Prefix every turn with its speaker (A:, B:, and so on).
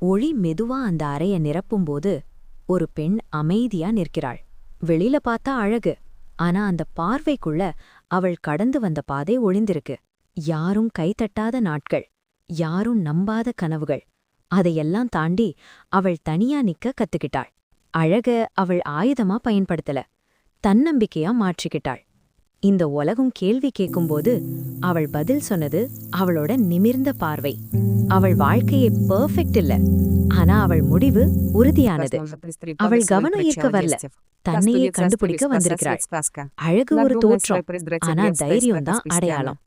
A: ஒளி மெதுவா அந்த அறைய நிரப்பும்போது ஒரு பெண் அமைதியா நிற்கிறாள். வெளியில பார்த்தா அழகு, ஆனா அந்த பார்வைக்குள்ள அவள் கடந்து வந்த பாதை ஒளிந்திருக்கு. யாரும் கைத்தட்டாத நாட்கள், யாரும் நம்பாத கனவுகள். அதையெல்லாம் தாண்டி அவள் தனியா நிக்க கத்துக்கிட்டாள். அழக அவள் ஆயுதமா பயன்படுத்தல, தன்னம்பிக்கையா மாற்றிக்கிட்டாள். இந்த உலகம் கேள்வி கேட்கும்போது அவள் பதில் சொன்னது அவளோட நிமிர்ந்த பார்வை. அவள் வாழ்க்கையே பெர்ஃபெக்ட் இல்ல, ஆனா அவள் முடிவு உறுதியானது. அவள் கவனம் ஈர்க்க வரல, தன்னையே கண்டுபிடிக்க வந்திருக்கிறாள். அழகு ஒரு தோற்றம், ஆனா தைரியம் தான் அடையாளம்.